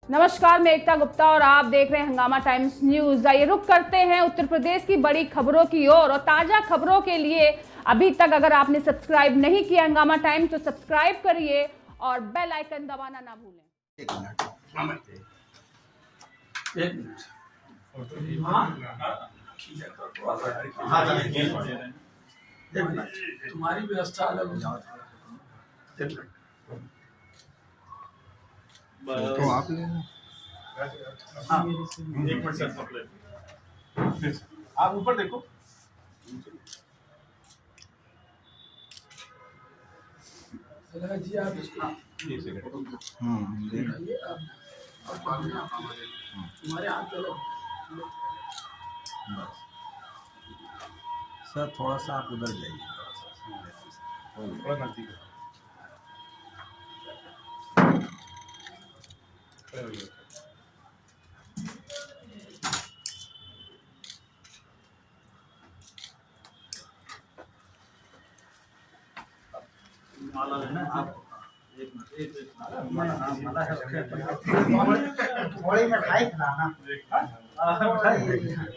नमस्कार, मैं एकता गुप्ता और आप देख रहे हैं हंगामा टाइम्स न्यूज। आइए रुक करते हैं उत्तर प्रदेश की बड़ी खबरों की ओर और ताजा खबरों के लिए अभी तक अगर आपने सब्सक्राइब नहीं किया हंगामा टाइम्स तो सब्सक्राइब करिए और बेल आइकन दबाना ना भूलें। एक मिनट तुम्हारी व्यवस्था अलग हो जाओ। तो आप ले हाँ, एक मिनट सर, आप ऊपर देखो। जी आप इसको दिखाइए। तुम्हारे हाथ पे सर थोड़ा सा आप उधर जाइए, थोड़ा नजदीक। माला है ना आप एक थोड़ी मिठाई खिलाना।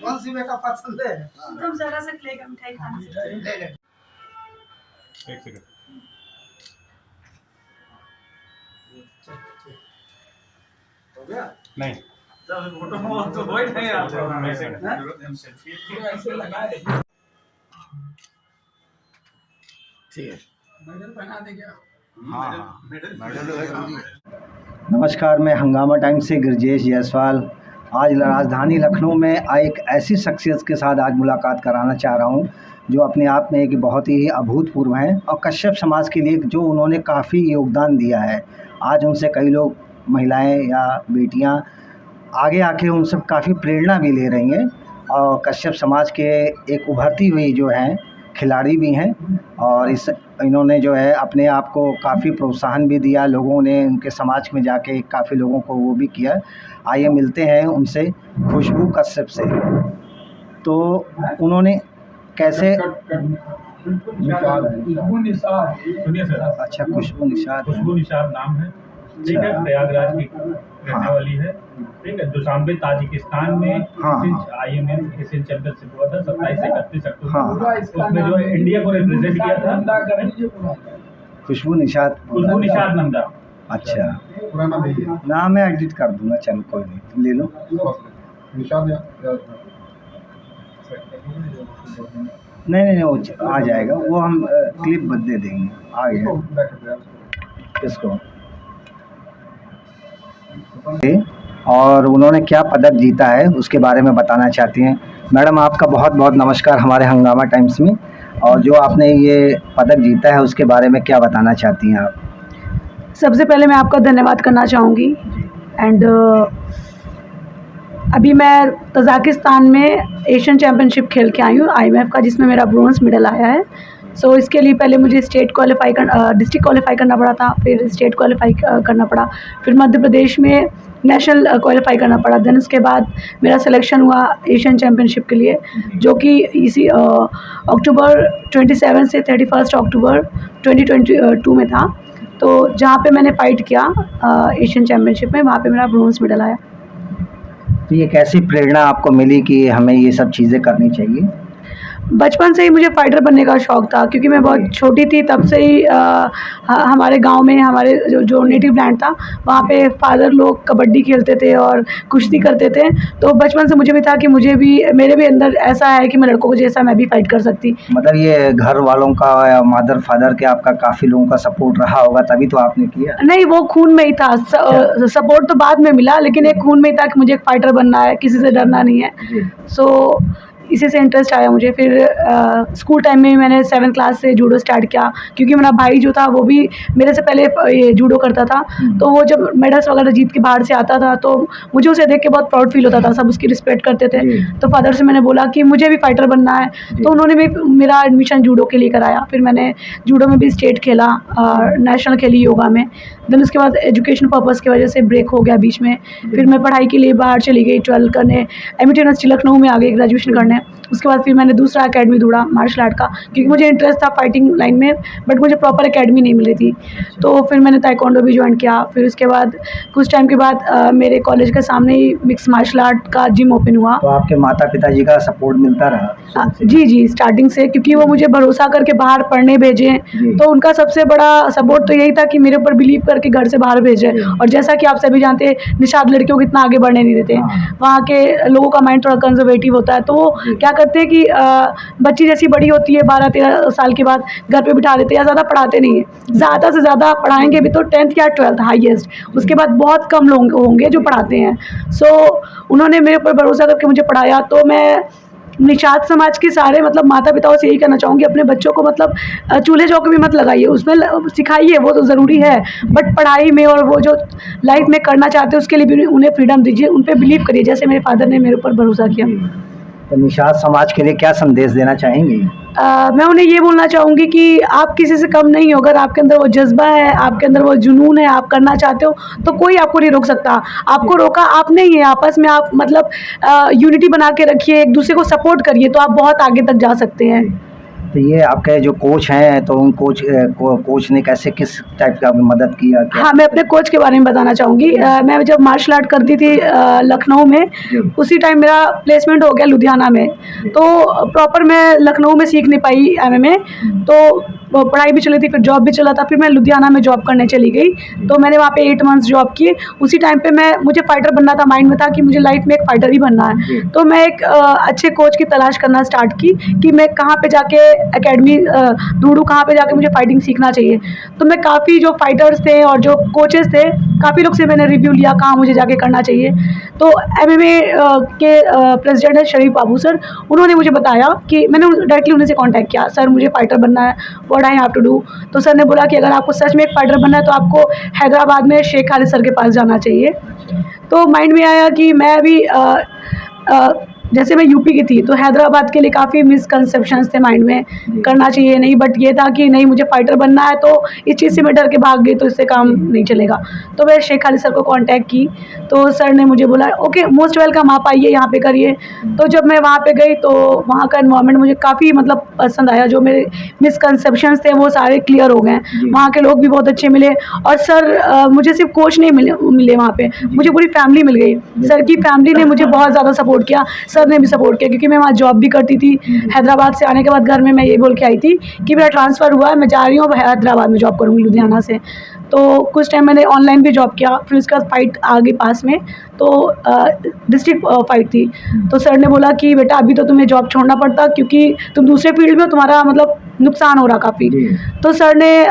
कौन सी मेकअप पसंद है? तुम जरा सा क्ले का मिठाई खाना। ले ले। एक सेकंड। हो गया? नहीं, फोटो तो हो ही नहीं रहा। ऐसे लगाए। ठीक है, मेडल पहना दे क्या? हाँ नमस्कार, मैं हंगामा टाइम्स से गिरजेश जायसवाल आज राजधानी लखनऊ में एक ऐसी शख्सियत के साथ आज मुलाकात कराना चाह रहा हूं जो अपने आप में एक बहुत ही अभूतपूर्व हैं और कश्यप समाज के लिए जो उन्होंने काफ़ी योगदान दिया है। आज उनसे कई लोग, महिलाएं या बेटियां आगे आके उनसे काफ़ी प्रेरणा भी ले रही हैं और कश्यप समाज के एक उभरती हुई जो हैं खिलाड़ी भी हैं और इन्होंने जो है अपने आप को काफ़ी प्रोत्साहन भी दिया। लोगों ने उनके समाज में जाके काफ़ी लोगों को वो भी किया। आइए मिलते हैं उनसे, खुशबू कश्यप से। तो उन्होंने कैसे सुनिए सर। अच्छा, खुशबू निषाद नाम है, ठीक है। प्रयागराज की रहने वाली है, ठीक है। दुशांबे ताजिकिस्तान में IMF एशियन चैंपियनशिप हुआ था 27 से 31 अक्टूबर। उसमें जो है इंडिया को रिप्रेजेंट किया था खुशबू निषाद नंदा। अच्छा, नाम मैं एडिट कर दूंगा, चलो कोई नहीं, ले लो। नहीं वो आ जाएगा, वो हम क्लिप दे देंगे। आ गया इसको। और उन्होंने क्या पदक जीता है उसके बारे में बताना चाहती हैं। मैडम, आपका बहुत बहुत नमस्कार हमारे हंगामा टाइम्स में। और जो आपने ये पदक जीता है उसके बारे में क्या बताना चाहती हैं आप? सबसे पहले मैं आपका धन्यवाद करना चाहूँगी। एंड अभी मैं तजाकिस्तान में एशियन चैम्पियनशिप खेल के आई हूँ IMF का, जिसमें मेरा ब्रोंज़ मेडल आया है। सो इसके लिए पहले मुझे डिस्ट्रिक्ट क्वालिफाई करना पड़ा था, फिर स्टेट क्वालिफाई करना पड़ा, फिर मध्य प्रदेश में नेशनल क्वालिफाई करना पड़ा। देन उसके बाद मेरा सिलेक्शन हुआ एशियन चैम्पियनशिप के लिए, जो कि इसी अक्टूबर 27 से 31 अक्टूबर 2022 में था। तो जहाँ पे मैंने फ़ाइट किया एशियन चैम्पियनशिप में, वहाँ पे मेरा ब्रोंज़ मेडल आया। तो ये कैसी प्रेरणा आपको मिली कि हमें ये सब चीज़ें करनी चाहिए? बचपन से ही मुझे फ़ाइटर बनने का शौक़ था, क्योंकि मैं बहुत छोटी थी तब से ही हमारे गांव में हमारे जो नेटिव लैंड था वहाँ पे फादर लोग कबड्डी खेलते थे और कुश्ती करते थे। तो बचपन से मुझे भी था कि मेरे भी अंदर ऐसा है कि मैं लड़कों को जैसा मैं भी फ़ाइट कर सकती। मतलब ये घर वालों का या मदर फादर के आपका काफ़ी लोगों का सपोर्ट रहा होगा, तभी तो आपने किया? नहीं, वो खून में ही था। सपोर्ट तो बाद में मिला, लेकिन एक खून में ही था कि मुझे एक फ़ाइटर बनना है, किसी से डरना नहीं है। सो इसी से इंटरेस्ट आया मुझे। फिर स्कूल टाइम में मैंने 7th क्लास से जूडो स्टार्ट किया, क्योंकि मेरा भाई जो था वो भी मेरे से पहले ये जूडो करता था। तो वो जब मेडल्स वगैरह जीत के बाहर से आता था तो मुझे उसे देख के बहुत प्राउड फील होता था, सब उसकी रिस्पेक्ट करते थे। तो फादर से मैंने बोला कि मुझे भी फाइटर बनना है, तो उन्होंने भी मेरा एडमिशन जूडो के लिए कराया। फिर मैंने जूडो में भी स्टेट खेला और नेशनल खेली योगा में। देन उसके बाद एजुकेशन पर्पज़ की वजह से ब्रेक हो गया बीच में। फिर मैं पढ़ाई के लिए बाहर चली गई 12 करने, MIT यूनिवर्सिटी लखनऊ में आ गई ग्रेजुएशन करने। उसके बाद फिर मैंने दूसरा अकेडमी ढूंढा मार्शल आर्ट का, क्योंकि मुझे इंटरेस्ट था फाइटिंग लाइन में, बट मुझे प्रॉपर अकेडमी नहीं मिल रही थी। तो फिर मैंने ताइक्वांडो भी ज्वाइन किया। फिर उसके बाद कुछ टाइम के बाद मेरे कॉलेज के सामने ही मिक्स मार्शल आर्ट का जिम ओपन हुआ। तो आपके माता पिताजी का सपोर्ट मिलता रहा? जी स्टार्टिंग से, क्योंकि वो मुझे भरोसा करके बाहर पढ़ने भेजे, तो उनका सबसे बड़ा सपोर्ट तो यही था कि मेरे ऊपर बिलीव करके घर से बाहर भेजे। और जैसा कि आप सभी जानते हैं, निषाद लड़कियों को इतना आगे बढ़ने नहीं देते, वहाँ के लोगों का माइंड थोड़ा कंजर्वेटिव होता है। तो वो क्या करते हैं कि बच्ची जैसी बड़ी होती है 12-13 साल के बाद घर पे बिठा देते हैं, या ज़्यादा पढ़ाते नहीं है। ज़्यादा से ज़्यादा पढ़ाएंगे भी तो 10th या 12th हाईएस्ट, उसके बाद बहुत कम लोग होंगे जो पढ़ाते हैं। सो उन्होंने मेरे ऊपर भरोसा करके मुझे पढ़ाया। तो मैं निषाद समाज के सारे मतलब माता पिताओं से यही कहना चाहूँगी, अपने बच्चों को मतलब चूल्हे चौके भी मत लगाइए, उसमें सिखाइए, वो तो ज़रूरी है, बट पढ़ाई में और वो जो लाइफ में करना चाहते हैं उसके लिए भी उन्हें फ्रीडम दीजिए, उन पर बिलीव करिए, जैसे मेरे फादर ने मेरे ऊपर भरोसा किया। तो निषाद समाज के लिए क्या संदेश देना चाहेंगे? मैं उन्हें ये बोलना चाहूँगी कि आप किसी से कम नहीं हो। अगर आपके अंदर वो जज्बा है, आपके अंदर वो जुनून है, आप करना चाहते हो, तो कोई आपको नहीं रोक सकता। आपको रोका आपने ही है। आपस में आप मतलब यूनिटी बना के रखिए, एक दूसरे को सपोर्ट करिए, तो आप बहुत आगे तक जा सकते हैं। तो ये आपके जो कोच हैं, तो उन कोच ने कैसे किस टाइप का मदद किया? हाँ, मैं अपने कोच के बारे में बताना चाहूँगी। मैं जब मार्शल आर्ट करती थी लखनऊ में, उसी टाइम मेरा प्लेसमेंट हो गया लुधियाना में। तो प्रॉपर मैं लखनऊ में सीख नहीं पाई MMA, तो पढ़ाई भी चली थी, फिर जॉब भी चला था। फिर मैं लुधियाना में जॉब करने चली गई, तो मैंने वहाँ पे 8 मंथ्स जॉब किए। उसी टाइम पे मुझे फाइटर बनना था, माइंड में था कि मुझे लाइफ में एक फाइटर ही बनना है। तो मैं एक अच्छे कोच की तलाश करना स्टार्ट की कि मैं कहाँ पे जाके अकेडमी ढूंढूं, कहाँ पे जाके मुझे फाइटिंग सीखना चाहिए। तो मैं काफ़ी जो फाइटर्स थे और जो कोचेस थे, काफ़ी लोग से मैंने रिव्यू लिया कहाँ मुझे जाके करना चाहिए। तो MMA के प्रेसिडेंट है शरीफ बाबू सर, उन्होंने मुझे बताया कि मैंने डायरेक्टली उन्हीं से कांटेक्ट किया, सर मुझे फाइटर बनना है, what I have to do. तो सर ने बोला कि अगर आपको सच में एक फाइटर बनना है तो आपको हैदराबाद में शेख खालिद सर के पास जाना चाहिए। तो माइंड में आया कि मैं भी जैसे मैं यूपी की थी, तो हैदराबाद के लिए काफ़ी मिसकंसेप्शंस थे माइंड में, करना चाहिए नहीं, बट ये था कि नहीं मुझे फाइटर बनना है। तो इस चीज़ से मैं डर के भाग गई, तो इससे काम नहीं चलेगा। तो मैं शेख खालिद सर को कांटेक्ट की, तो सर ने मुझे बोला ओके मोस्ट वेलकम, आप आइए यहाँ पे करिए। तो जब मैं वहाँ पे गई, तो वहाँ का एनवायरनमेंट मुझे काफ़ी मतलब पसंद आया। जो मेरे मिसकंसेप्शंस थे वो सारे क्लियर हो गए, वहाँ के लोग भी बहुत अच्छे मिले। और सर मुझे सिर्फ कोच नहीं मिले वहाँ पे, मुझे पूरी फैमिली मिल गई। सर की फैमिली ने मुझे बहुत ज़्यादा सपोर्ट किया, सर ने भी सपोर्ट किया, क्योंकि मैं वहाँ जॉब भी करती थी। हैदराबाद से आने के बाद घर में मैं ये बोल के आई थी कि मेरा ट्रांसफ़र हुआ है, मैं जा रही हूँ, हैदराबाद में जॉब करूँगी लुधियाना से। तो कुछ टाइम मैंने ऑनलाइन भी जॉब किया। फिर उसके बाद फाइट आ गई पास में, तो डिस्ट्रिक्ट फाइट थी। तो सर ने बोला कि बेटा अभी तो तुम्हें जॉब छोड़ना पड़ता, क्योंकि तुम दूसरे फील्ड में हो, तुम्हारा मतलब नुकसान हो रहा काफ़ी। तो सर ने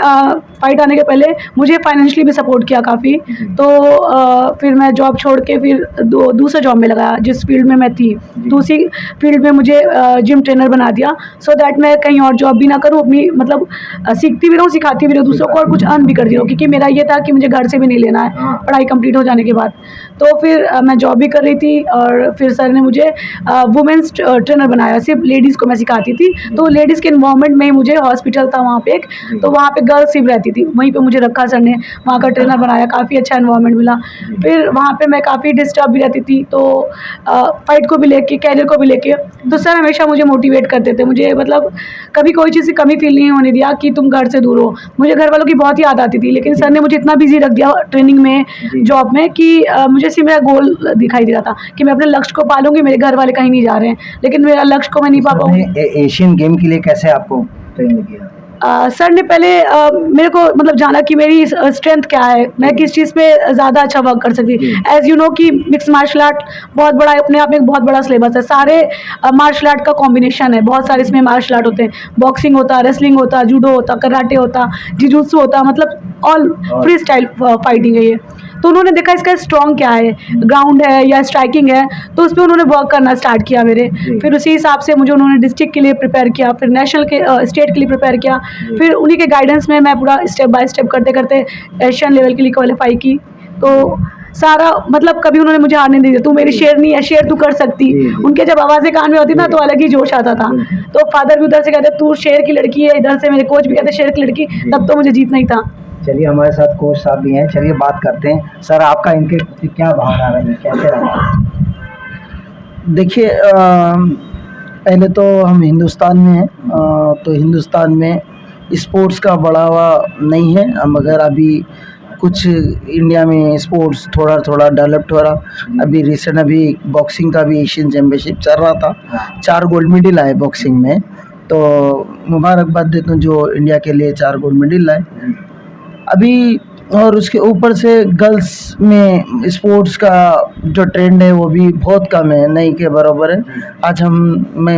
फाइट आने के पहले मुझे फाइनेंशियली भी सपोर्ट किया काफ़ी। तो फिर मैं जॉब छोड़ के फिर दूसरे जॉब में लगाया जिस फील्ड में मैं थी। दूसरी फील्ड में मुझे जिम ट्रेनर बना दिया, सो दैट मैं कहीं और जॉब भी ना करूँ, अपनी मतलब सीखती भी रहूँ, सिखाती भी रहूँ दूसरों को, और कुछ अर्न भी करती रहूँ, क्योंकि मेरा ये था कि मुझे घर से भी नहीं लेना है पढ़ाई कंप्लीट हो जाने के बाद। तो फिर मैं जॉब भी कर रही थी, और फिर सर ने मुझे वुमेंस ट्रेनर बनाया, सिर्फ लेडीज़ को मैं सिखाती थी। तो लेडीज़ के इन्वॉल्वमेंट में मुझे हॉस्पिटल था वहाँ पे एक, तो वहाँ पे गर्ल्स सिर्फ रहती थी, वहीं पे मुझे रखा सर ने, वहाँ का ट्रेनर बनाया, काफ़ी अच्छा इन्वॉल्वमेंट मिला। फिर वहाँ पे मैं काफ़ी डिस्टर्ब भी रहती थी, तो फाइट को भी लेके, कैरियर को भी लेके, तो सर हमेशा मुझे मोटिवेट करते थे। मुझे मतलब कभी कोई चीज़ की कमी फील नहीं होने दिया कि तुम घर से दूर हो। मुझे घर वालों की बहुत याद आती थी, लेकिन सर ने मुझे इतना बिजी रख दिया ट्रेनिंग में, जॉब में, कि मुझे सिर्फ मेरा गोल दिखाई दे रहा था कि मैं अपने लक्ष्य को पालूंगी, मेरे घर वाले कहीं नहीं जा रहे हैं, लेकिन मेरा लक्ष्य को मैं नहीं पा पाऊंगी। एशियन गेम के लिए कैसे आपको ट्रेन किया? सर ने पहले मेरे को मतलब जाना कि मेरी स्ट्रेंथ क्या है, मैं किस चीज़ पे ज़्यादा अच्छा वर्क कर सकती। एज यू नो कि मिक्स मार्शल आर्ट बहुत बड़ा है, अपने आप में एक बहुत बड़ा सिलेबस है, सारे मार्शल आर्ट का कॉम्बिनेशन है, बहुत सारे इसमें मार्शल आर्ट होते हैं, बॉक्सिंग होता, रेसलिंग होता, जूडो होता, कराटे होता, जिजुत्सु होता, मतलब ऑल फ्री स्टाइल फाइटिंग है ये। तो उन्होंने देखा इसका स्ट्रॉन्ग क्या है, ग्राउंड है या स्ट्राइकिंग है, तो उस पर उन्होंने वर्क करना स्टार्ट किया मेरे। फिर उसी हिसाब से मुझे उन्होंने डिस्ट्रिक्ट के लिए प्रिपेयर किया, फिर नेशनल के स्टेट के लिए प्रिपेयर किया। फिर उन्हीं के गाइडेंस में मैं पूरा स्टेप बाय स्टेप करते करते एशियन लेवल के लिए क्वालिफाई की। तो सारा मतलब कभी उन्होंने मुझे हारने नहीं दिया, तू मेरी शेरनी है, शेर तू कर सकती। उनके जब आवाज़ें कान में होती ना, तो अलग ही जोश आता था। तो फादर भी उधर से कहते तू शेर की लड़की है, इधर से मेरे कोच भी कहते शेर की लड़की, तब तो मुझे जीतना ही था। चलिए हमारे साथ कोच साहब भी हैं, चलिए बात करते हैं। सर आपका इनके प्रति क्या भावना रही, कैसे रहा? देखिए पहले तो हम हिंदुस्तान में हैं, तो हिंदुस्तान में स्पोर्ट्स का बढ़ावा नहीं है, मगर अभी कुछ इंडिया में स्पोर्ट्स थोड़ा थोड़ा डेवलप्ड हो रहा। अभी रिसेंट अभी बॉक्सिंग का भी एशियन चैम्पियनशिप चल रहा था, 4 गोल्ड मेडल आए बॉक्सिंग में, तो मुबारकबाद देता हूँ जो इंडिया के लिए 4 गोल्ड मेडल लाए अभी। और उसके ऊपर से गर्ल्स में स्पोर्ट्स का जो ट्रेंड है वो भी बहुत कम है, नहीं के बराबर है। आज मैं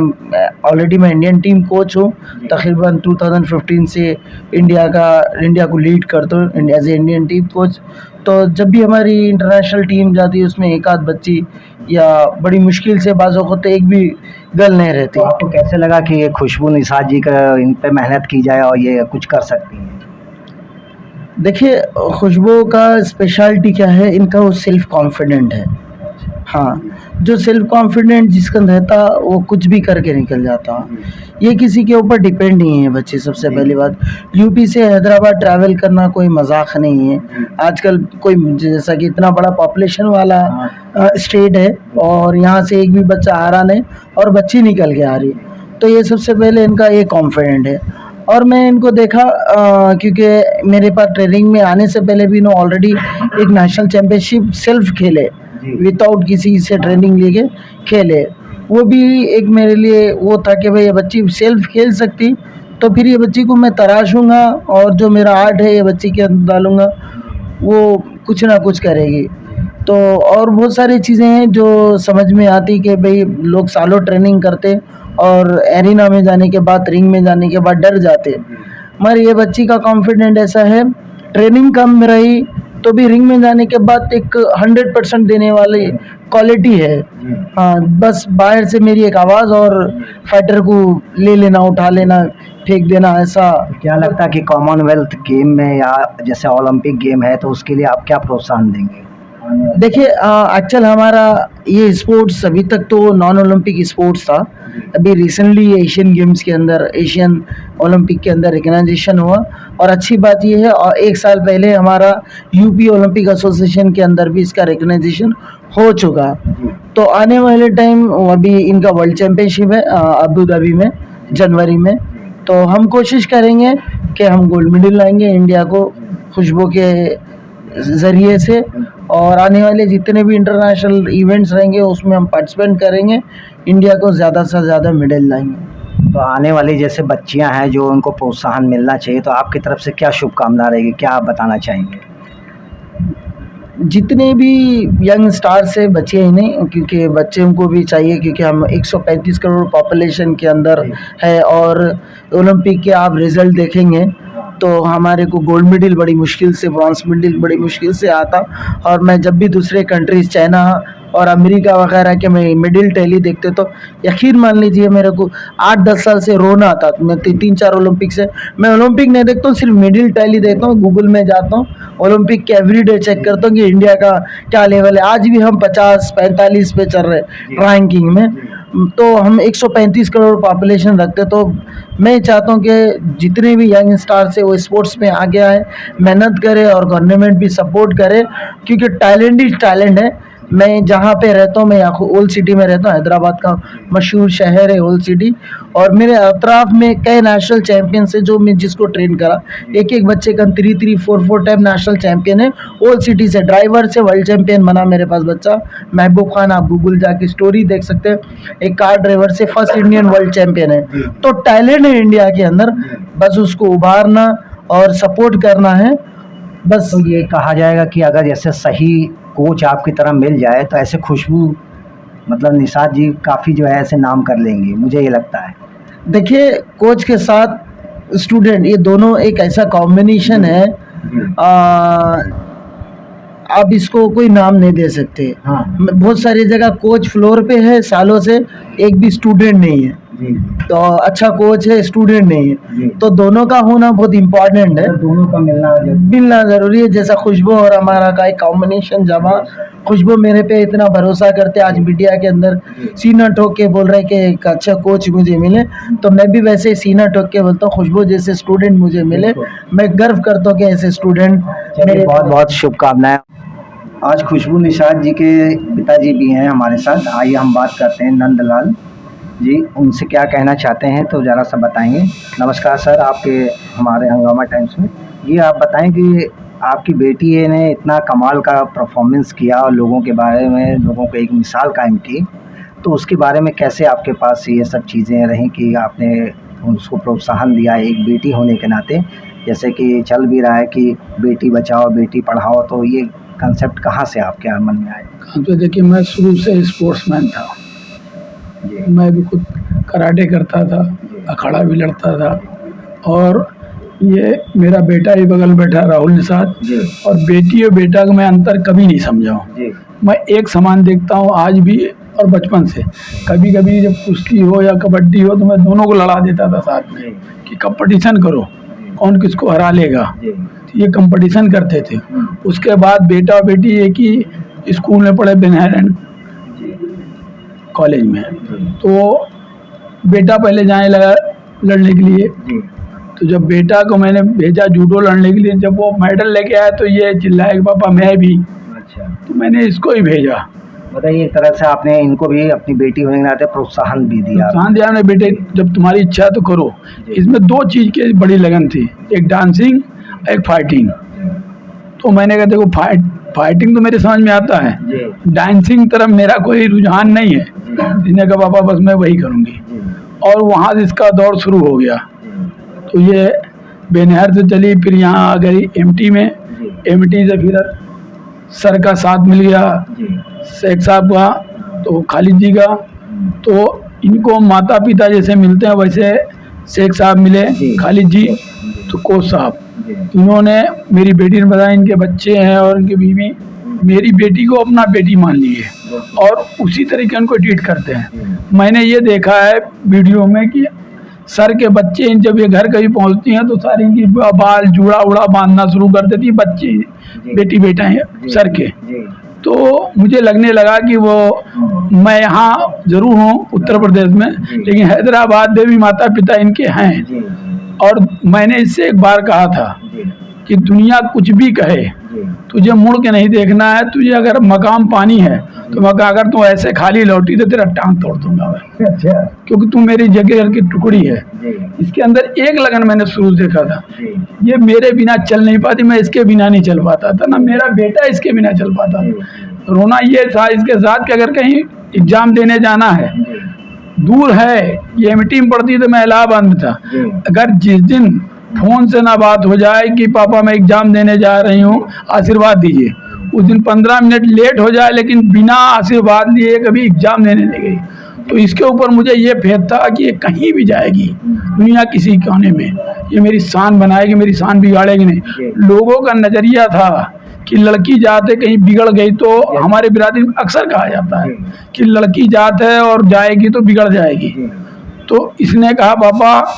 ऑलरेडी मैं इंडियन टीम कोच हूँ, तकरीबन 2015 से इंडिया को लीड करता हूँ as a Indian team coach. तो जब भी हमारी इंटरनेशनल टीम जाती है उसमें एक आध बच्ची या बड़ी मुश्किल से बाज़ों को तो एक भी गर्ल नहीं रहती। तो आपको कैसे लगा कि ये खुशबू निषाद जी का इन पे मेहनत की जाए और ये कुछ कर सकती हैं? देखिए, खुशबू का स्पेशलिटी क्या है, इनका वो सेल्फ कॉन्फिडेंट है। हाँ, जो सेल्फ कॉन्फिडेंट जिसका रहता वो कुछ भी करके निकल जाता। ये किसी के ऊपर डिपेंड नहीं है बच्चे। सबसे पहली बात, यूपी से हैदराबाद ट्रैवल करना कोई मजाक नहीं है। आजकल कोई जैसा कि इतना बड़ा पॉपुलेशन वाला स्टेट है और यहाँ से एक भी बच्चा आ रहा नहीं और बच्ची निकल के आ रही, तो ये सबसे पहले इनका ये कॉन्फिडेंट है। और मैं इनको देखा क्योंकि मेरे पास ट्रेनिंग में आने से पहले भी इन्होंने ऑलरेडी एक नेशनल चैम्पियनशिप सेल्फ खेले, विदाउट किसी से ट्रेनिंग लेके खेले। वो भी एक मेरे लिए वो था कि भाई ये बच्ची सेल्फ खेल सकती, तो फिर ये बच्ची को मैं तराशूँगा और जो मेरा आर्ट है ये बच्ची के अंदर डालूँगा, वो कुछ ना कुछ करेगी। तो और बहुत सारी चीज़ें हैं जो समझ में आती कि भाई लोग सालों ट्रेनिंग करते और एरिना में जाने के बाद, रिंग में जाने के बाद डर जाते, मगर ये बच्ची का कॉन्फिडेंट ऐसा है, ट्रेनिंग कम रही तो भी रिंग में जाने के बाद एक 100% देने वाली क्वालिटी है। हाँ, बस बाहर से मेरी एक आवाज़ और फाइटर को ले लेना, उठा लेना, फेंक देना, ऐसा। क्या लगता है कि कॉमनवेल्थ गेम में या जैसे ओलंपिक गेम है तो उसके लिए आप क्या प्रोत्साहन देंगे? देखिए, एक्चुअल हमारा ये स्पोर्ट्स अभी तक तो नॉन ओलंपिक स्पोर्ट्स था। अभी रिसेंटली एशियन गेम्स के अंदर, एशियन ओलंपिक के अंदर रिकग्नाइजेशन हुआ और अच्छी बात ये है, और 1 साल पहले हमारा यूपी ओलंपिक एसोसिएशन के अंदर भी इसका रिकग्नाइजेशन हो चुका। तो आने वाले टाइम अभी इनका वर्ल्ड चैम्पियनशिप है अबू धाबी में जनवरी में, तो हम कोशिश करेंगे कि हम गोल्ड मेडल लाएंगे इंडिया को खुशबू के ज़रिए से, और आने वाले जितने भी इंटरनेशनल इवेंट्स रहेंगे उसमें हम पार्टिसिपेट करेंगे, इंडिया को ज़्यादा से ज़्यादा मेडल लाएंगे। तो आने वाली जैसे बच्चियां हैं जो उनको प्रोत्साहन मिलना चाहिए, तो आपकी तरफ से क्या शुभकामना रहेगी, क्या आप बताना चाहेंगे? जितने भी यंग स्टार्स है, बच्चे ही नहीं, क्योंकि बच्चों को भी चाहिए, क्योंकि हम 135 करोड़ पॉपुलेशन के अंदर है और ओलंपिक के आप रिज़ल्ट देखेंगे तो हमारे को गोल्ड मेडल बड़ी मुश्किल से, ब्रॉन्ज मेडल बड़ी मुश्किल से आता। और मैं जब भी दूसरे कंट्रीज़, चाइना और अमेरिका वगैरह के मैं मेडल टैली देखते तो यकीन मान लीजिए मेरे को 8-10 साल से रोना आता। मैं 3-4 ओलंपिक से, मैं ओलंपिक नहीं देखता हूँ, सिर्फ मेडल टैली देखता हूँ, गूगल में जाता हूँ, ओलंपिक के एवरीडे चेक करता हूँ कि इंडिया का क्या लेवल है। आज भी हम 50-45 पे चल रहे रैंकिंग में, तो हम 135 करोड़ पॉपुलेशन रखते। तो मैं चाहता हूँ कि जितने भी यंग स्टार्स है वो स्पोर्ट्स में आ गया है, मेहनत करे और गवर्नमेंट भी सपोर्ट करे, क्योंकि टैलेंट ही टैलेंट है। मैं जहाँ पे रहता हूँ, मैं यहाँ ओल्ड सिटी में रहता हूँ, हैदराबाद का मशहूर शहर है ओल्ड सिटी, और मेरे अतराफ में कई नेशनल चैम्पियंस है जो मैं जिसको ट्रेन करा। एक बच्चे का 3-4 टाइम नेशनल चैम्पियन है ओल्ड सिटी से, ड्राइवर से वर्ल्ड चैम्पियन बना मेरे पास बच्चा महबूब खान। आप गूगल जाके स्टोरी देख सकते हैं, एक कार ड्राइवर से फर्स्ट इंडियन वर्ल्ड चैम्पियन है। तो टैलेंट है इंडिया के अंदर, बस उसको उभारना और सपोर्ट करना है बस। तो ये कहा जाएगा कि अगर जैसे सही कोच आपकी तरह मिल जाए तो ऐसे खुशबू मतलब निषाद जी काफ़ी जो है ऐसे नाम कर लेंगे, मुझे ये लगता है। देखिए, कोच के साथ स्टूडेंट, ये दोनों एक ऐसा कॉम्बिनेशन है, आप इसको कोई नाम नहीं दे सकते। हाँ। बहुत सारी जगह कोच फ्लोर पे है सालों से, एक भी स्टूडेंट नहीं है, तो अच्छा कोच है, स्टूडेंट नहीं है, तो दोनों का होना बहुत इम्पोर्टेंट है, दोनों का मिलना ज़रूरी है। जैसा खुशबू और हमारा का एक कॉम्बिनेशन जमा, खुशबू मेरे पे इतना भरोसा करते, आज मीडिया के अंदर सीना ठोक के बोल रहे कि एक अच्छा कोच मुझे मिले, तो मैं भी वैसे सीना ठोक के बोलता हूँ खुशबू जैसे स्टूडेंट मुझे मिले, मैं गर्व करता हूँ कि ऐसे स्टूडेंट मेरे। बहुत बहुत शुभकामनाएं। आज खुशबू निषाद जी के पिताजी भी हैं हमारे साथ, आइए हम बात करते हैं नंदलाल। जी उनसे क्या कहना चाहते हैं तो ज़रा सा बताएंगे। नमस्कार सर, आपके हमारे हंगामा टाइम्स में ये आप बताएं कि आपकी बेटी ने इतना कमाल का परफॉर्मेंस किया और लोगों के बारे में लोगों को एक मिसाल कायम की, तो उसके बारे में कैसे आपके पास ये सब चीज़ें रहीं कि आपने उसको प्रोत्साहन दिया एक बेटी होने के नाते? जैसे कि चल भी रहा है कि बेटी बचाओ बेटी पढ़ाओ, तो ये कंसेप्ट कहाँ से आपके मन में आया? तो देखिए, मैं शुरू से स्पोर्ट्समैन था। मैं भी खुद कराटे करता था, अखाड़ा भी लड़ता था, और ये मेरा बेटा ही बगल बैठा राहुल निषाद, और बेटी और बेटा का मैं अंतर कभी नहीं समझा हूँ। मैं एक समान देखता हूँ आज भी और बचपन से। कभी कभी जब कुश्ती हो या कबड्डी हो तो मैं दोनों को लड़ा देता था साथ में कि कंपटीशन करो, कौन किसको हरा लेगा। ये कंपटीशन करते थे। उसके बाद बेटा और बेटी एक ही स्कूल में पढ़े, बेनहर कॉलेज में। तो बेटा पहले जाने लगा लड़ने के लिए, तो जब बेटा को मैंने भेजा जूडो लड़ने के लिए, जब वो मेडल लेके आया तो ये चिल्लाया कि पापा मैं भी। अच्छा, तो मैंने इसको ही भेजा। बताइए, एक तरह से आपने इनको भी अपनी बेटी होने के नाते प्रोत्साहन भी दिया। प्रोत्साहन दिया मैंने, बेटे जब तुम्हारी इच्छा है तो करो। इसमें दो चीज़ की बड़ी लगन थी, एक डांसिंग एक फाइटिंग। तो मैंने कहा देखो फाइटिंग तो मेरे समझ में आता है, डांसिंग तरफ मेरा कोई रुझान नहीं है। इसने कहा पापा बस मैं वही करूँगी, और वहाँ से इसका दौर शुरू हो गया। तो ये बेनहर से चली, फिर यहाँ आ गई एमटी में, एमटी से फिर सर का साथ मिल गया, शेख साहब का, तो खालिद जी का। तो इनको माता पिता जैसे मिलते हैं वैसे शेख साहब मिले, खालिद जी, तो कोच साहब। इन्होंने मेरी बेटी ने बताया इनके बच्चे हैं और इनकी बीवी मेरी बेटी को अपना बेटी मान ली है और उसी तरीके उनको ट्रीट करते हैं। मैंने ये देखा है वीडियो में कि सर के बच्चे जब ये घर कहीं पहुंचती हैं तो सारी इनकी बाल जूड़ा उड़ा बांधना शुरू कर देती है, बच्चे बेटी बेटा हैं सर के। तो मुझे लगने लगा कि वो मैं यहाँ ज़रूर हूँ उत्तर प्रदेश में, लेकिन हैदराबाद में भी माता पिता इनके हैं। और मैंने इससे एक बार कहा था कि दुनिया कुछ भी कहे, तुझे मुड़ के नहीं देखना है। तुझे अगर मकाम पानी है तो मैं अगर तू ऐसे खाली लौटी तो तेरा टांग तोड़ दूंगा मैं। अच्छा, क्योंकि तू मेरी जगह की टुकड़ी है। इसके अंदर एक लगन मैंने शुरू देखा था, ये मेरे बिना चल नहीं पाती, मैं इसके बिना नहीं चल पाता था, ना मेरा बेटा इसके बिना चल पाता था। रोना ये था इसके साथ कि अगर कहीं एग्जाम देने जाना है, दूर है, ये एमटी में पढ़ती तो मैं इलाहाबाद में था, अगर जिस दिन फोन से ना बात हो जाए कि पापा मैं एग्जाम देने जा रही हूँ आशीर्वाद दीजिए, उस दिन 15 मिनट लेट हो जाए लेकिन बिना आशीर्वाद लिए कभी एग्जाम देने नहीं गई। तो इसके ऊपर मुझे ये फेथ था कि ये कहीं भी जाएगी दुनिया किसी कोने में, ये मेरी शान बनाएगी, मेरी शान बिगाड़ेगी नहीं। लोगों का नज़रिया था कि लड़की जात है कहीं बिगड़ गई, तो हमारे बिरादरी में अक्सर कहा जाता है कि लड़की जात है और जाएगी तो बिगड़ जाएगी। तो इसने कहा पापा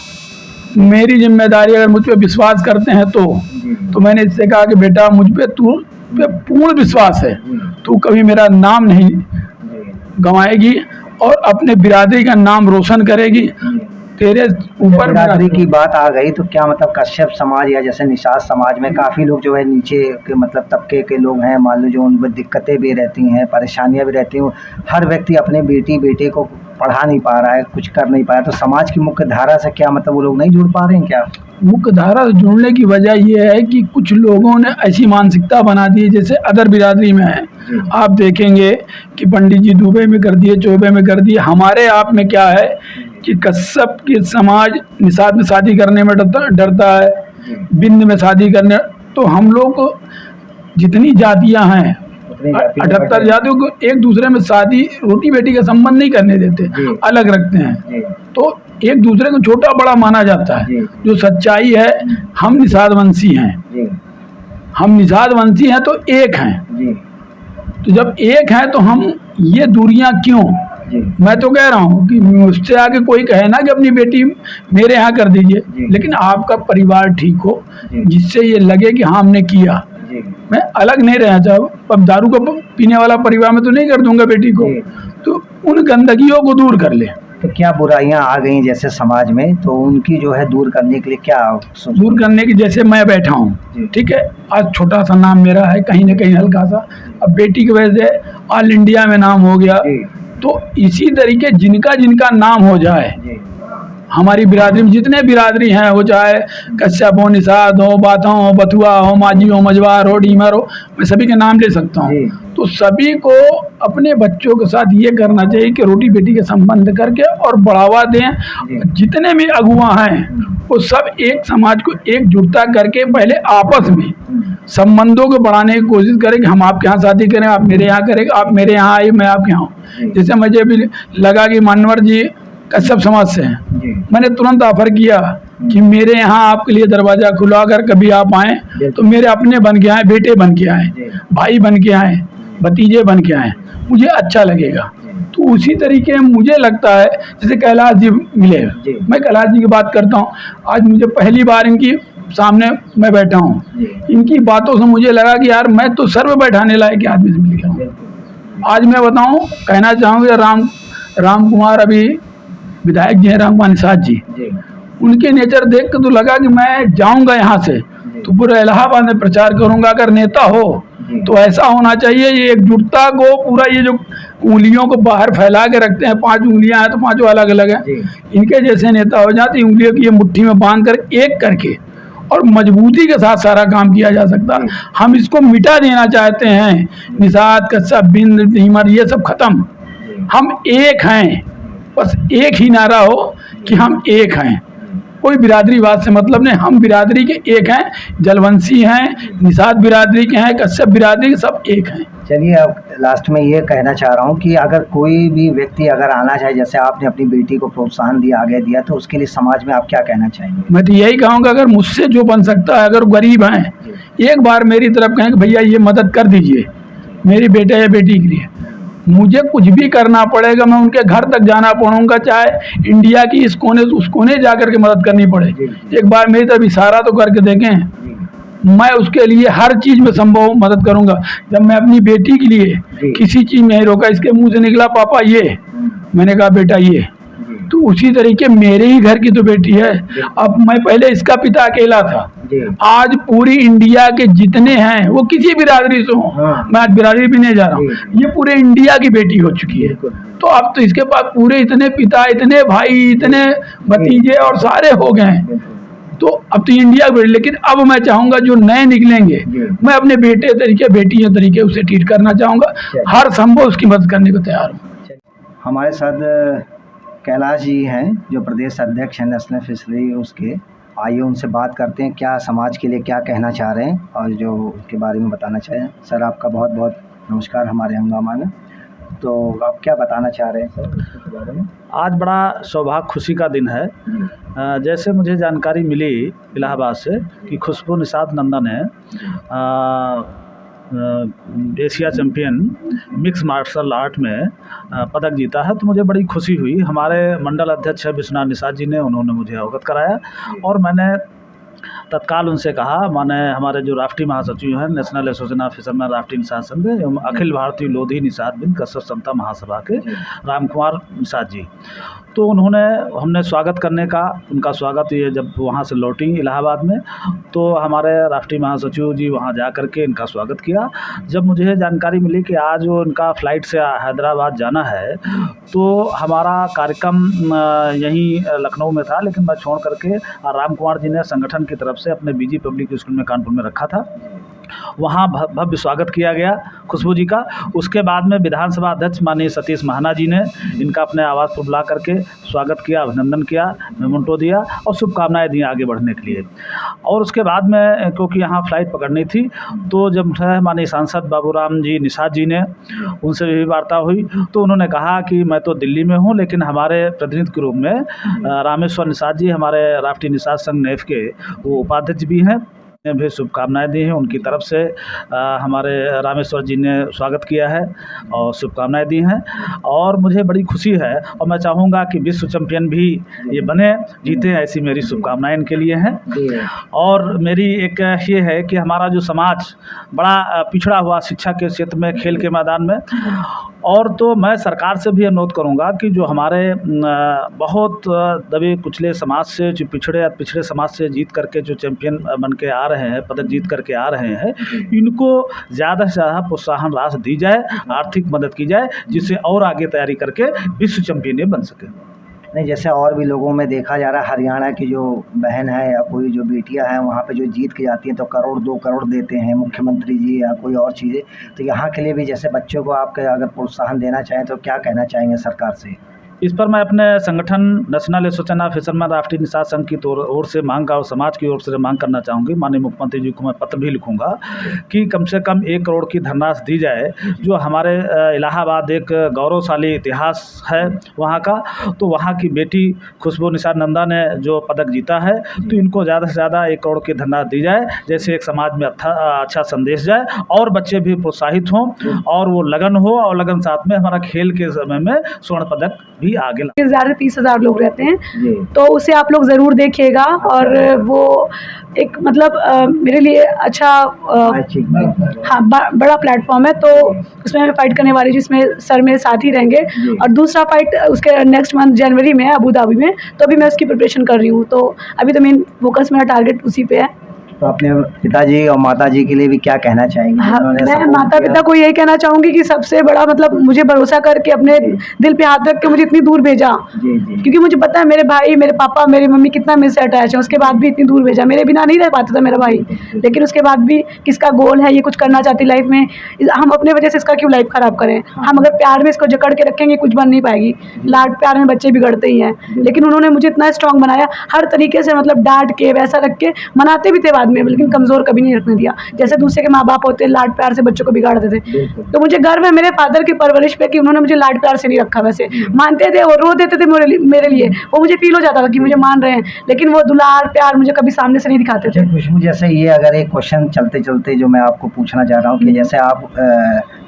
मेरी जिम्मेदारी, अगर मुझ पे विश्वास करते हैं तो मैंने इससे कहा कि बेटा मुझ पे तू पे पूर्ण विश्वास है, तू कभी मेरा नाम नहीं गंवाएगी और अपने बिरादरी का नाम रोशन करेगी। तेरे ऊपर बिरादरी की बात आ गई तो क्या मतलब कश्यप समाज या जैसे निषाद समाज में काफ़ी लोग जो है नीचे के मतलब तबके के लोग हैं, मान लो जो उन पर दिक्कतें भी रहती हैं, परेशानियां भी रहती हैं, हर व्यक्ति अपने बेटे को पढ़ा नहीं पा रहा है, कुछ कर नहीं पाया, तो समाज की मुख्य धारा से क्या मतलब वो लोग नहीं जुड़ पा रहे हैं क्या? मुख्य धारा से जुड़ने की वजह यह है कि कुछ लोगों ने ऐसी मानसिकता बना दी है जैसे अदर बिरादरी में है। आप देखेंगे कि पंडित जी दुबई में कर दिए, चौबे में कर दिए, हमारे आप में क्या है कि कश्यप की समाज निषाद में शादी करने में डरता है, बिंद में शादी करने। तो हम लोग जितनी जातियां हैं 78 जातियों को एक दूसरे में शादी रोटी बेटी का संबंध नहीं करने देते, अलग रखते हैं। तो एक दूसरे को छोटा बड़ा माना जाता है। जो सच्चाई है, हम निषाद वंशी हैं, हम निषाद वंशी हैं तो एक हैं। तो जब एक हैं तो हम ये दूरियां क्यों? मैं तो कह रहा हूँ कि मुझसे आके कोई कहे ना कि अपनी बेटी मेरे यहाँ कर दीजिए, लेकिन आपका परिवार ठीक हो जिससे ये लगे कि हाँ हमने किया। मैं अलग नहीं रहना चाहूँ, अब दारू का पीने वाला परिवार में तो नहीं कर दूंगा बेटी को, तो उन गंदगियों को दूर कर ले। तो क्या बुराइयां आ गई जैसे समाज में, तो उनकी जो है दूर करने के लिए क्या दूर करने की, जैसे मैं बैठा हूँ, ठीक है, आज छोटा सा नाम मेरा है, कहीं ना कहीं हल्का सा, अब बेटी की वजह से ऑल इंडिया में नाम हो गया, तो इसी तरीके जिनका जिनका नाम हो जाए, हमारी बिरादरी में जितने बिरादरी हैं, वो चाहे कश्यप हो, निषाद हो, बाथा हो, बथुआ हो, माझी हो, मजवार हो, डीमर हो, मैं सभी के नाम ले सकता हूँ। तो सभी को अपने बच्चों के साथ ये करना चाहिए कि रोटी बेटी के संबंध करके और बढ़ावा दें। जितने भी अगुआ हैं वो सब एक समाज को एकजुटता करके पहले आपस में संबंधों को बढ़ाने की कोशिश करें कि हम आपके यहाँ शादी करें, आप मेरे यहाँ करें, आप मेरे यहाँ आए, मैं आपके यहाँ। जैसे मुझे भी लगा कि मानवर जी कश्यप समाज से हैं, मैंने तुरंत ऑफर किया कि मेरे यहाँ आपके लिए दरवाज़ा खुला, अगर कभी आप आएँ तो मेरे अपने बन के आएँ, बेटे बन के आएँ, भाई बन के आएँ, भतीजे बन के आएँ, मुझे अच्छा लगेगा। तो उसी तरीके मुझे लगता है जैसे कैलाश जी मिले, मैं कैलाश जी की बात करता हूँ, आज मुझे पहली बार इनकी सामने मैं बैठा हूँ, इनकी बातों से मुझे लगा कि यार मैं तो सर पे बैठाने लायक आदमी से मिल गया हूँ। आज मैं बताऊँ, कहना चाहूँगा राम कुमार अभी विधायक जी हैं, राम कुमार निषाद जी, उनके नेचर देख के तो लगा कि मैं जाऊंगा यहाँ से तो पूरे इलाहाबाद में प्रचार करूंगा। अगर नेता हो तो ऐसा होना चाहिए, ये एकजुटता को पूरा, ये जो उंगलियों को बाहर फैला के रखते हैं, 5 उंगलियां हैं तो 5 अलग अलग हैं, इनके जैसे नेता हो जाते, उंगलियों की ये मुट्ठी में बांध कर एक करके और मजबूती के साथ सारा काम किया जा सकता है। हम इसको मिटा देना चाहते हैं, निषाद, कश्यप, बिंद, डीमर, ये सब खत्म, हम एक हैं, बस एक ही नारा हो कि हम एक हैं, कोई बिरादरीवाद से मतलब नहीं, हम बिरादरी के एक हैं, जलवंशी हैं, निषाद बिरादरी के हैं, कश्यप बिरादरी के, सब एक हैं। चलिए अब लास्ट में ये कहना चाह रहा हूँ कि अगर कोई भी व्यक्ति अगर आना चाहे, जैसे आपने अपनी बेटी को प्रोत्साहन दिया, आगे दिया, तो उसके लिए समाज में आप क्या कहना चाहेंगे? मैं तो यही कहूँगा, अगर मुझसे जो बन सकता है, अगर गरीब हैं एक बार मेरी तरफ कहें कि भैया ये मदद कर दीजिए मेरी बेटे या बेटी के लिए, मुझे कुछ भी करना पड़ेगा, मैं उनके घर तक जाना पड़ूंगा, चाहे इंडिया की इस कोने से उस कोने जा कर के मदद करनी पड़े, एक बार मेरी तरफ इशारा तो करके देखें, मैं उसके लिए हर चीज़ में संभव मदद करूंगा। जब मैं अपनी बेटी के लिए किसी चीज़ में नहीं रोका, इसके मुंह से निकला पापा ये, मैंने कहा बेटा ये, तो उसी तरीके मेरे ही घर की तो बेटी है। अब मैं पहले इसका पिता अकेला था, आज पूरी इंडिया के जितने हैं वो किसी बिरादरी से हो, मैं आज बिरादरी भी नहीं जा रहा हूँ, ये पूरे इंडिया की बेटी हो चुकी है। तो अब तो इसके पास पूरे इतने पिता, इतने भाई, इतने भतीजे और सारे हो गए हैं, तो अब तो इंडिया की बेटी। लेकिन अब मैं चाहूंगा जो नए निकलेंगे, मैं अपने बेटे तरीके, बेटी तरीके उसे ट्रीट करना चाहूंगा, हर संभव उसकी मदद करने को तैयार हूँ। हमारे साथ कैलाश जी हैं जो प्रदेश अध्यक्ष हैं नेशनल फिशरी उसके, आइए उनसे बात करते हैं क्या समाज के लिए क्या कहना चाह रहे हैं और जो उसके बारे में बताना चाहें। सर आपका बहुत बहुत नमस्कार हमारे हंगामा में, तो आप क्या बताना चाह रहे हैं सर इसके बारे में? आज बड़ा सौभाग्य खुशी का दिन है। जैसे मुझे जानकारी मिली इलाहाबाद से कि खुशबू निषाद नंदन है Asia champion mix martial art में पदक जीता है, तो मुझे बड़ी खुशी हुई। हमारे मंडल अध्यक्ष है विश्वनाथ निषाद जी ने, उन्होंने मुझे अवगत कराया और मैंने तत्काल उनसे कहा, माने हमारे जो राष्ट्रीय महासचिव हैं national association of fisherman rafting Nishad संघ एवं अखिल भारतीय लोधी निषाद बिंद कश्यप समता महासभा के राम कुमार निषाद जी, तो हमने स्वागत करने का, उनका स्वागत ये जब वहाँ से लौटी इलाहाबाद में, तो हमारे राष्ट्रीय महासचिव जी वहाँ जा कर के इनका स्वागत किया। जब मुझे जानकारी मिली कि आज वो इनका फ़्लाइट से हैदराबाद जाना है, तो हमारा कार्यक्रम यहीं लखनऊ में था, लेकिन मैं छोड़ करके राम कुमार जी ने संगठन की तरफ से अपने बीजी पब्लिक स्कूल में कानपुर में रखा था, वहाँ भव्य स्वागत किया गया खुशबू जी का। उसके बाद में विधानसभा अध्यक्ष माननीय सतीश महाना जी ने इनका अपने आवास पर बुला करके स्वागत किया, अभिनंदन किया, मेमोंटो दिया और शुभकामनाएं दी आगे बढ़ने के लिए। और उसके बाद में क्योंकि यहाँ फ्लाइट पकड़नी थी, तो जब माननीय सांसद बाबूराम जी निषाद जी ने उनसे भी वार्ता हुई, तो उन्होंने कहा कि मैं तो दिल्ली में हूँ, लेकिन हमारे प्रतिनिधि के रूप में रामेश्वर निषाद जी हमारे राष्ट्रीय निषाद संघ नेफ के वो उपाध्यक्ष भी हैं, ने भी शुभकामनाएं दी हैं। उनकी तरफ से हमारे रामेश्वर जी ने स्वागत किया है और शुभकामनाएं दी हैं, और मुझे बड़ी खुशी है और मैं चाहूँगा कि विश्व चैंपियन भी ये बने, जीते, ऐसी मेरी शुभकामनाएं इनके लिए हैं। और मेरी एक ये है कि हमारा जो समाज बड़ा पिछड़ा हुआ शिक्षा के क्षेत्र में, खेल के मैदान में, और तो मैं सरकार से भी अनुरोध करूंगा कि जो हमारे बहुत दबे कुचले समाज से, जो पिछड़े समाज से जीत करके जो चैंपियन बन के आ रहे हैं, पदक जीत करके आ रहे हैं, इनको ज़्यादा से ज़्यादा प्रोत्साहन राशि दी जाए, आर्थिक मदद की जाए, जिससे और आगे तैयारी करके विश्व चैंपियन बन सके। नहीं, जैसे और भी लोगों में देखा जा रहा है, हरियाणा की जो बहन है या कोई जो बेटियां हैं वहाँ पे जो जीत के जाती हैं तो करोड़ 2 करोड़ देते हैं मुख्यमंत्री जी या कोई और चीज़ें। तो यहाँ के लिए भी जैसे बच्चों को आप अगर प्रोत्साहन देना चाहें तो क्या कहना चाहेंगे सरकार से? इस पर मैं अपने संगठन नेशनल एसोसिएशन ऑफ फिशरमैन राष्ट्रीय निषाद संघ की ओर से मांग और समाज की ओर से मांग करना चाहूँगी। माननीय मुख्यमंत्री जी को मैं पत्र भी लिखूंगा कि कम से कम 1 करोड़ की धनराशि दी जाए। जो हमारे इलाहाबाद एक गौरवशाली इतिहास है वहाँ का, तो वहाँ की बेटी खुशबू निषाद नंदा ने जो पदक जीता है, तो इनको ज़्यादा से ज़्यादा 1 करोड़ की धनराशि दी जाए, जैसे एक समाज में अच्छा संदेश जाए और बच्चे भी प्रोत्साहित हों और वो लगन हो, और लगन साथ में हमारा खेल के समय में स्वर्ण पदक भी आगे। ज़्यादा 30,000 लोग रहते हैं, तो उसे आप लोग ज़रूर देखिएगा। और वो एक मतलब मेरे लिए अच्छा हाँ बड़ा प्लेटफॉर्म है, तो उसमें मैं फ़ाइट करने वाली, जिसमें सर मेरे साथ ही रहेंगे। और दूसरा फाइट उसके नेक्स्ट मंथ जनवरी में है अबू धाबी में, तो अभी मैं उसकी प्रिपरेशन कर रही हूँ। तो अभी तो मेन फोकस मेरा टारगेट उसी पे है। तो अपने पिताजी और माताजी के लिए भी क्या कहना चाहेंगे? हाँ, मैं माता पिता को यही कहना चाहूँगी कि सबसे बड़ा मतलब मुझे भरोसा करके अपने दिल पे हाथ रख के मुझे इतनी दूर भेजा, क्योंकि मुझे पता है मेरे भाई, मेरे पापा, मेरी मम्मी कितना मेरे से अटैच है, उसके बाद भी इतनी दूर भेजा। मेरे बिना नहीं रह पाता था मेरा भाई, लेकिन उसके बाद भी किसका गोल है, ये कुछ करना चाहती लाइफ में, हम अपने वजह से इसका क्यों लाइफ ख़राब करें। हम अगर प्यार में इसको जकड़ के रखेंगे कुछ बन नहीं पाएगी। लाड प्यार में बच्चे बिगड़ते ही हैं, लेकिन उन्होंने मुझे इतना स्ट्रॉन्ग बनाया हर तरीके से, मतलब डांट के वैसा रख के, मनाते भी थे बाद में, लेकिन कमज़ोर कभी नहीं रखने दिया। जैसे दूसरे के माँ बाप होते लाड प्यार से बच्चों को बिगाड़ देते, तो मुझे गर्व है मेरे फादर की परवरिश पे कि उन्होंने मुझे लाड प्यार से नहीं रखा। वैसे मानते थे और रो देते थे मेरे लिए, वो मुझे फील हो जाता था कि मुझे मान रहे हैं, लेकिन वो दुलार प्यार मुझे कभी सामने से नहीं दिखाते थे। खुशबू, जैसे ये अगर एक क्वेश्चन चलते चलते जो मैं आपको पूछना चाह रहा हूँ कि जैसे आप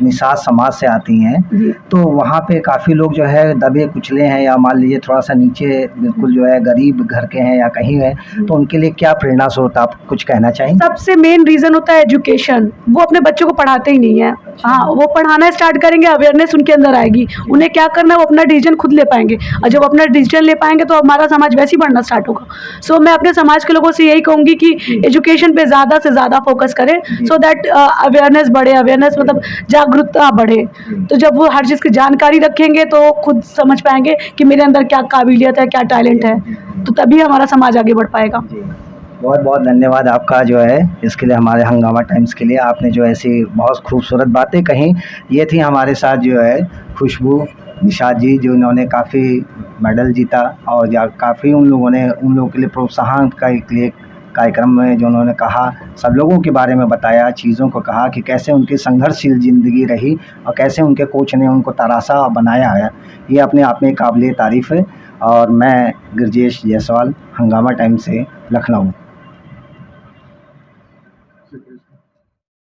निषाद समाज से आती हैं, तो वहाँ पे काफ़ी लोग जो है दबे कुचले हैं, या मान लीजिए थोड़ा सा नीचे बिल्कुल जो है गरीब घर के हैं या कहीं है, तो उनके लिए क्या प्रेरणा स्रोत आप कुछ कहना चाहेंगे? सबसे मेन रीज़न होता है एजुकेशन। वो अपने बच्चों को पढ़ाते ही नहीं है। हाँ, वो पढ़ाना स्टार्ट करेंगे, अवेयरनेस उनके अंदर आएगी, उन्हें क्या करना है वो अपना डिसीजन खुद ले पाएंगे, और जब अपना डिसीजन ले पाएंगे तो हमारा समाज वैसे ही बढ़ना स्टार्ट होगा। सो मैं अपने समाज के लोगों से यही कहूँगी कि एजुकेशन पे ज़्यादा से ज़्यादा फोकस करें, सो दैट अवेयरनेस बढ़े। अवेयरनेस मतलब जागरूकता बढ़े। तो जब वो हर चीज़ की जानकारी रखेंगे तो खुद समझ पाएंगे कि मेरे अंदर क्या काबिलियत है, क्या टैलेंट है, तो तभी हमारा समाज आगे बढ़ पाएगा। बहुत बहुत धन्यवाद आपका जो है इसके लिए, हमारे हंगामा टाइम्स के लिए। आपने जो ऐसी बहुत खूबसूरत बातें कही। ये थी हमारे साथ जो है खुशबू निषाद जी, जो इन्होंने काफ़ी मेडल जीता, और काफ़ी उन लोगों के लिए प्रोत्साहन का एक लिए कार्यक्रम में जो उन्होंने कहा, सब लोगों के बारे में बताया, चीज़ों को कहा कि कैसे उनकी संघर्षशील ज़िंदगी रही और कैसे उनके कोच ने उनको तराशा बनाया है। ये अपने आप में काबिल तारीफ़ है। और मैं गिरजेश जायसवाल, हंगामा टाइम्स से, लखनऊ।